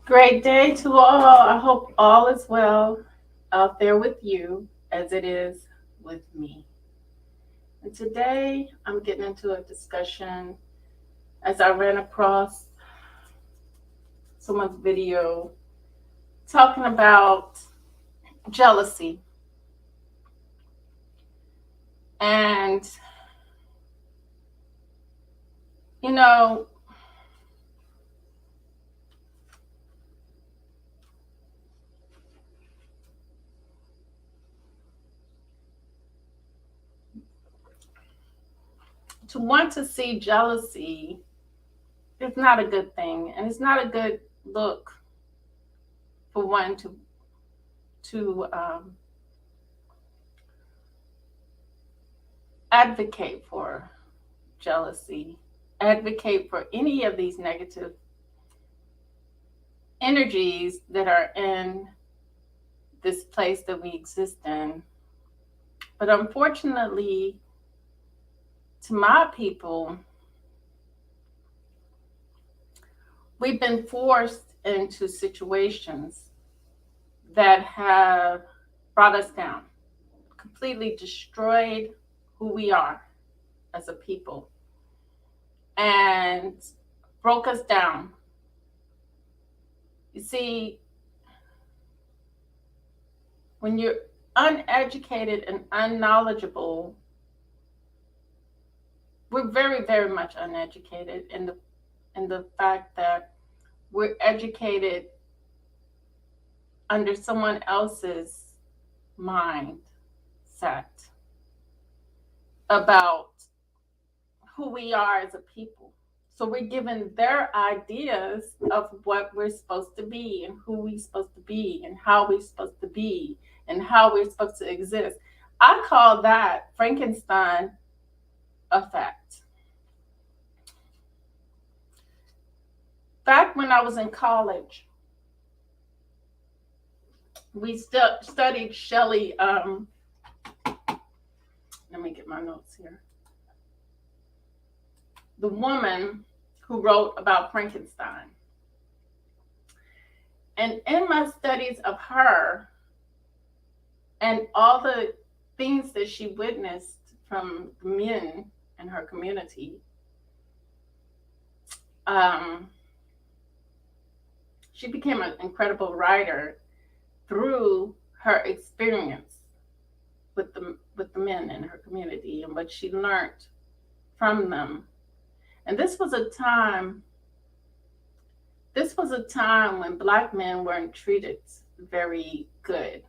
Great day to all. I hope all is well out there with you as it is with me. And today I'm getting into a discussion as I ran across someone's video talking about jealousy. And, you know, to want to see jealousy is not a good thing. And it's not a good look for one to advocate for jealousy, advocate for any of these negative energies that are in this place that we exist in. But unfortunately, to my people, we've been forced into situations that have brought us down, completely destroyed who we are as a people, and broke us down. You see, when you're uneducated and unknowledgeable, we're very, very much uneducated in the fact that we're educated under someone else's mindset about who we are as a people. So we're given their ideas of what we're supposed to be and who we're supposed to be and how we're supposed to be and how we're supposed to exist. I call that Frankenstein effect. Back when I was in college, we studied Shelley. Let me get my notes here. The woman who wrote about Frankenstein. And in my studies of her and all the things that she witnessed from the men in her community, she became an incredible writer through her experience with the men in her community and what she learned from them. And this was a time when Black men weren't treated very good.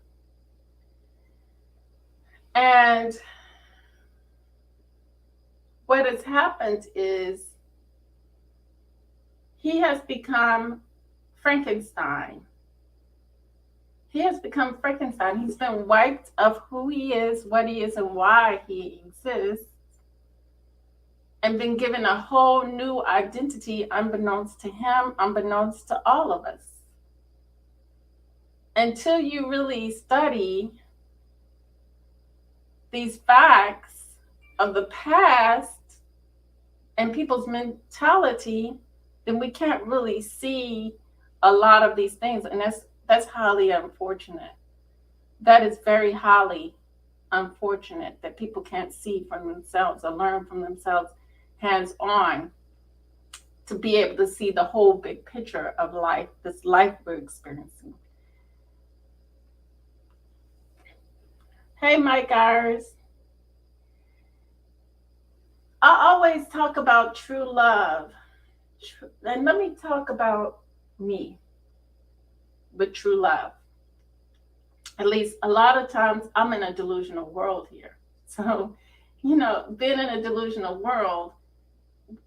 And what has happened is he has become Frankenstein. He has become Frankenstein. He's been wiped of who he is, what he is, and why he exists, and been given a whole new identity unbeknownst to him, unbeknownst to all of us. Until you really study these facts of the past and people's mentality, then we can't really see a lot of these things. And that's highly unfortunate. That is very highly unfortunate that people can't see from themselves or learn from themselves hands on to be able to see the whole big picture of life, this life we're experiencing. Hey, Mike Ayers. I always talk about true love. And let me talk about me with true love. At least a lot of times I'm in a delusional world here. So, being in a delusional world,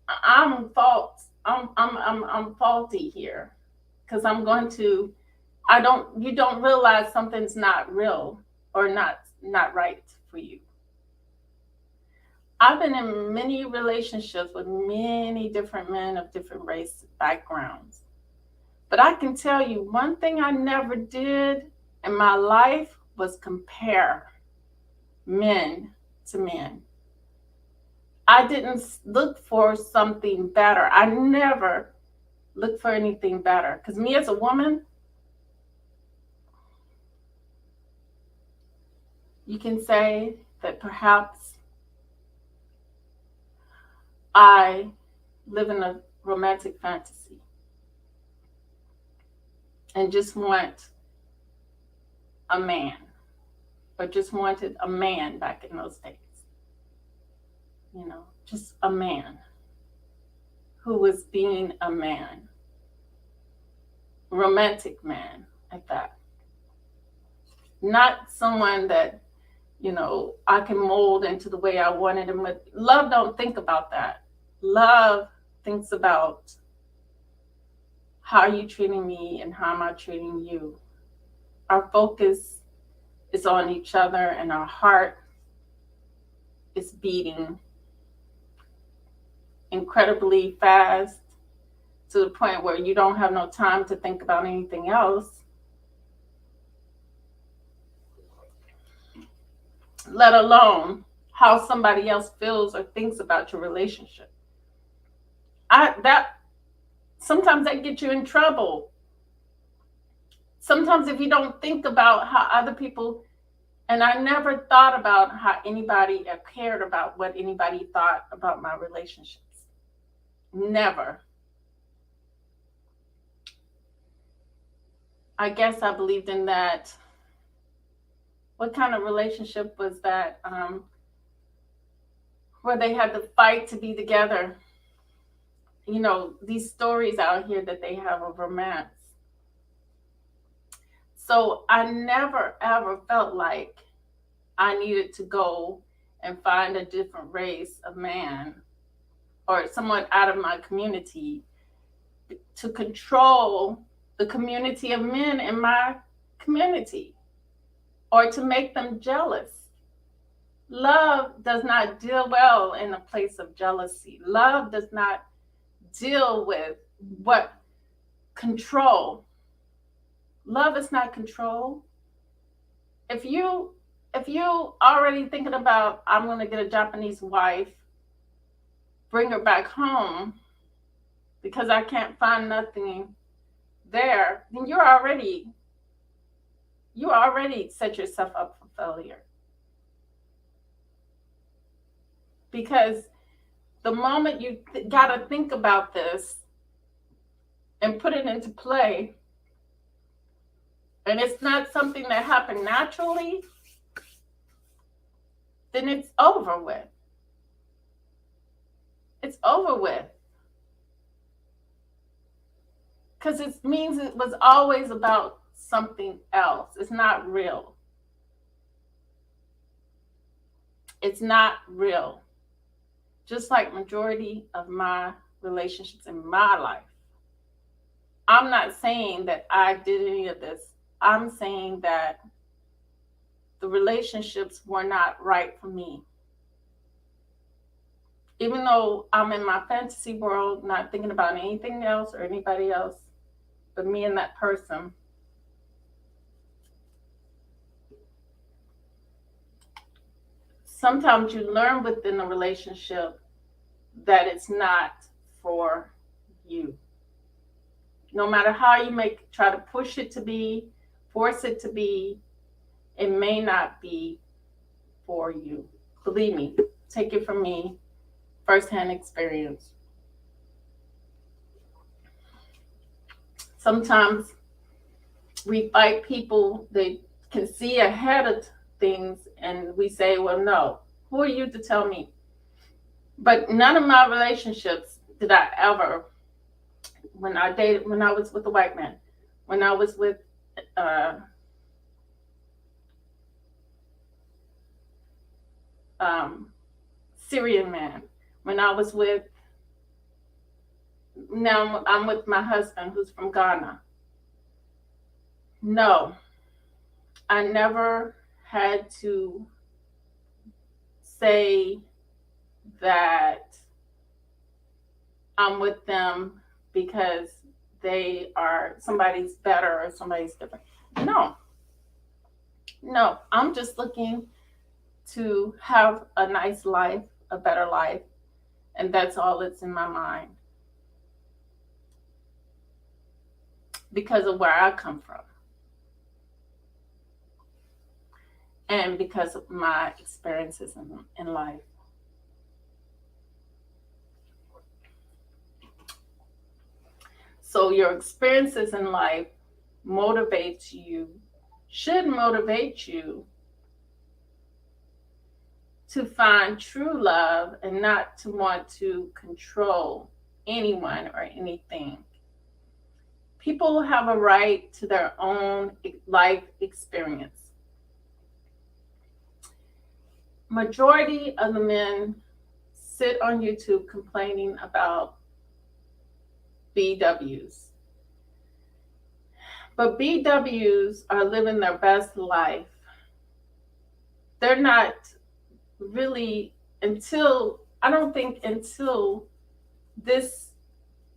I'm faulty here because you don't realize something's not real or not right for you. I've been in many relationships with many different men of different race backgrounds. But I can tell you one thing I never did in my life was compare men to men. I didn't look for something better. I never look for anything better. Because me as a woman, you can say that perhaps I live in a romantic fantasy and just want a man, or just wanted a man back in those days. Just a man who was being a man, romantic man at that. Not someone that, I can mold into the way I wanted him. But love don't think about that. Love thinks about how are you treating me and how am I treating you. Our focus is on each other and our heart is beating incredibly fast to the point where you don't have no time to think about anything else, let alone how somebody else feels or thinks about your relationship. That sometimes that gets you in trouble. Sometimes if you don't think about how other people, and I never thought about how anybody cared about what anybody thought about my relationships. Never. I guess I believed in that. What kind of relationship was that? Where they had to fight to be together. These stories out here that they have of romance. So I never ever felt like I needed to go and find a different race of man or someone out of my community to control the community of men in my community or to make them jealous. Love does not deal well in a place of jealousy. Love does not deal with what control. Love is not control. If you already thinking about, I'm going to get a Japanese wife, bring her back home because I can't find nothing there, then you already set yourself up for failure. Because the moment you got to think about this and put it into play, and it's not something that happened naturally, then it's over with. It's over with. Because it means it was always about something else. It's not real. It's not real. Just like majority of my relationships in my life. I'm not saying that I did any of this. I'm saying that the relationships were not right for me. Even though I'm in my fantasy world, not thinking about anything else or anybody else but me and that person, sometimes you learn within a relationship that it's not for you. No matter how you try to push it to be, force it to be, it may not be for you. Believe me, take it from me, firsthand experience. Sometimes we fight people that can see ahead of things and we say, well, no, who are you to tell me? But none of my relationships did I ever, when I was with a white man, when I was with Syrian man, when I was with, now I'm with my husband who's from Ghana. No, I never had to say that I'm with them because they are somebody's better or somebody's different. No, I'm just looking to have a nice life, a better life, and that's all that's in my mind. because of where I come from and because of my experiences in life. So your experiences in life motivates you, should motivate you to find true love and not to want to control anyone or anything. People have a right to their own life experience. Majority of the men sit on YouTube complaining about BWs. But BWs are living their best life. They're not really, I don't think until this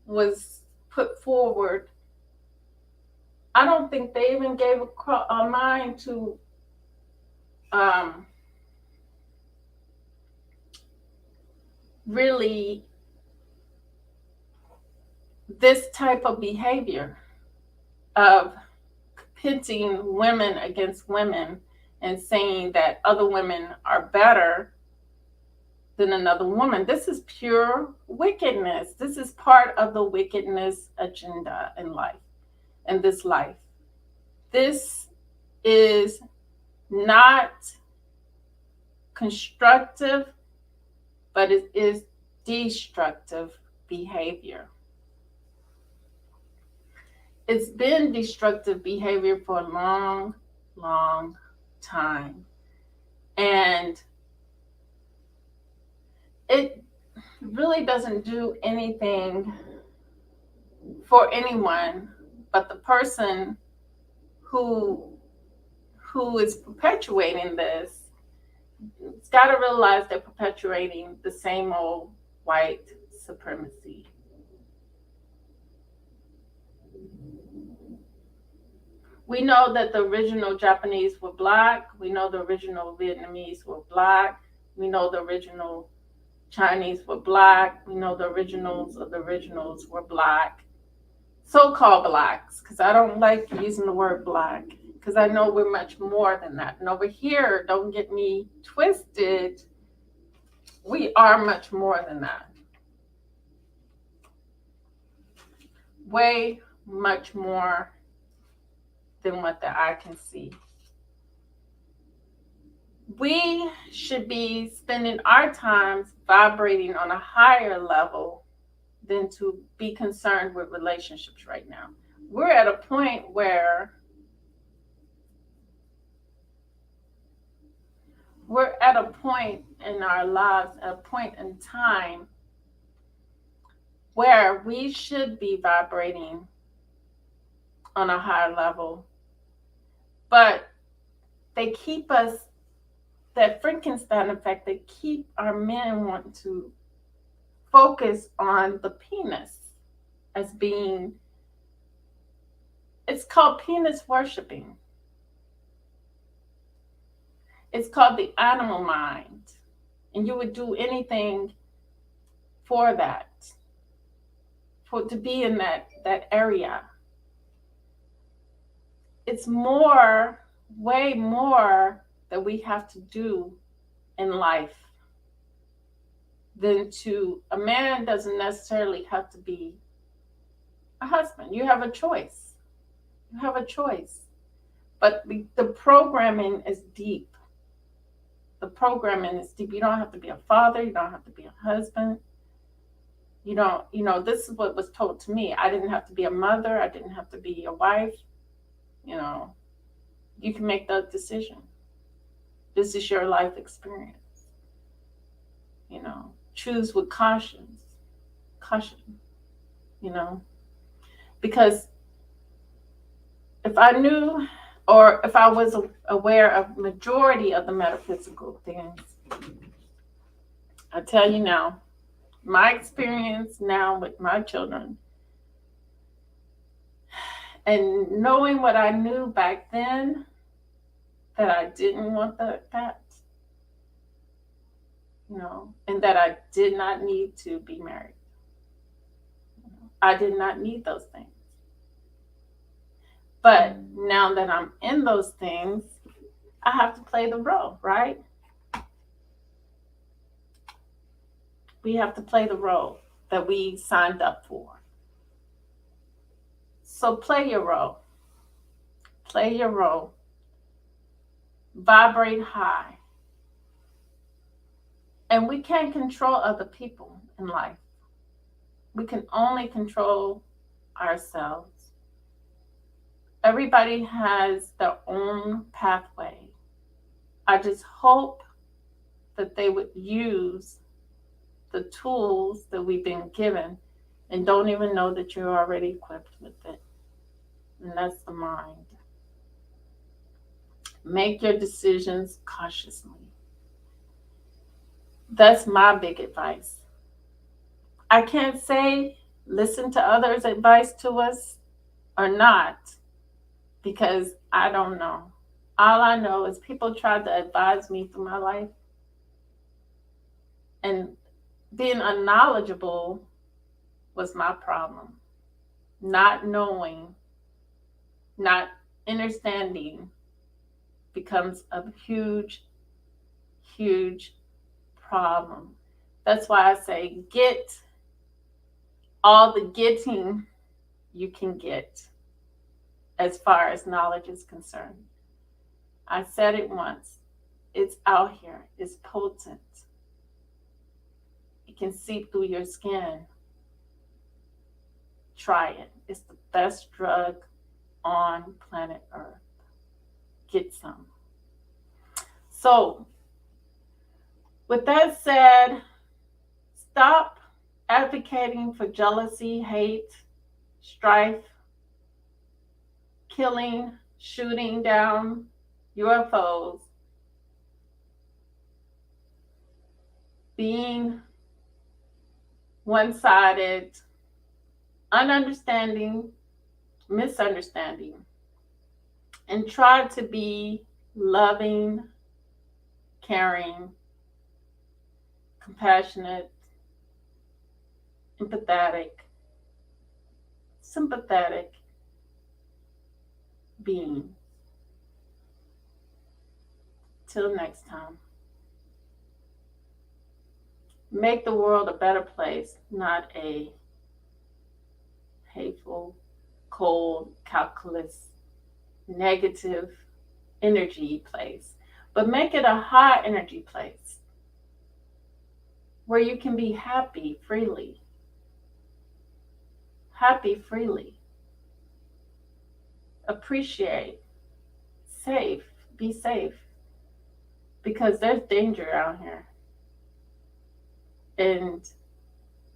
was put forward, I don't think they even gave a mind to really this type of behavior of pitting women against women and saying that other women are better than another woman. This is pure wickedness. This is part of the wickedness agenda in life, in this life. This is not constructive, but it is destructive behavior. It's been destructive behavior for a long, long time. And it really doesn't do anything for anyone but the person who is perpetuating this. It's got to realize they're perpetuating the same old white supremacy. We know that the original Japanese were black. We know the original Vietnamese were black. We know the original Chinese were black. We know the originals of the originals were black. So-called blacks, because I don't like using the word black, because I know we're much more than that. And over here, don't get me twisted, we are much more than that. Way much more than what the eye can see. We should be spending our times vibrating on a higher level than to be concerned with relationships right now. We're at a point where we're at a point in our lives, at a point in time where we should be vibrating on a higher level. But they keep us, that Frankenstein effect, they keep our men wanting to focus on the penis as being, it's called penis worshiping. It's called the animal mind. And you would do anything for that, to be in that area. It's more, way more that we have to do in life than to, a man doesn't necessarily have to be a husband. You have a choice. You have a choice. But the programming is deep. The programming is deep. You don't have to be a father. You don't have to be a husband. You don't, this is what was told to me. I didn't have to be a mother. I didn't have to be a wife. You can make that decision. This is your life experience. Choose with caution, because if I knew, or if I was aware of majority of the metaphysical things, I tell you now, my experience now with my children, and knowing what I knew back then, that I didn't want that, and that I did not need to be married. I did not need those things. But now that I'm in those things, I have to play the role, right? We have to play the role that we signed up for. So play your role. Play your role. Vibrate high. And we can't control other people in life. We can only control ourselves. Everybody has their own pathway. I just hope that they would use the tools that we've been given and don't even know that you're already equipped with it. And that's the mind. Make your decisions cautiously. That's my big advice. I can't say listen to others' advice to us or not because I don't know. All I know is people tried to advise me through my life, and being unknowledgeable was my problem. Not knowing, not understanding becomes a huge, huge problem. That's why I say get all the getting you can get as far as knowledge is concerned. I said it once. It's out here. It's potent. It can seep through your skin. Try it. It's the best drug on planet Earth. Get some. So, with that said, stop advocating for jealousy, hate, strife, killing, shooting down UFOs, being one-sided, ununderstanding, misunderstanding, and try to be loving, caring, compassionate, empathetic, sympathetic being. Till next time. Make the world a better place, not a hateful, cold, calculus, negative energy place, but make it a high energy place where you can be happy freely. Happy freely. Appreciate. Safe. Be safe. Because there's danger out here. And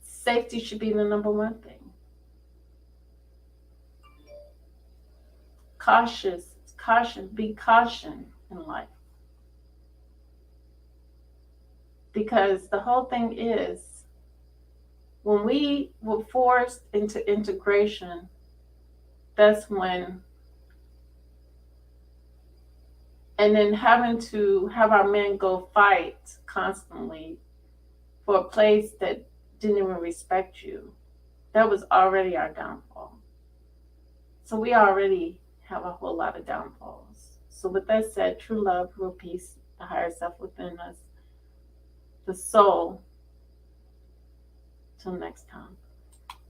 safety should be the number one thing. Be caution in life. Because the whole thing is, when we were forced into integration, that's when, and then having to have our men go fight constantly for a place that didn't even respect you, that was already our downfall. So we already have a whole lot of downfalls. So with that said, true love, real peace, the higher self within us, the soul. Till next time.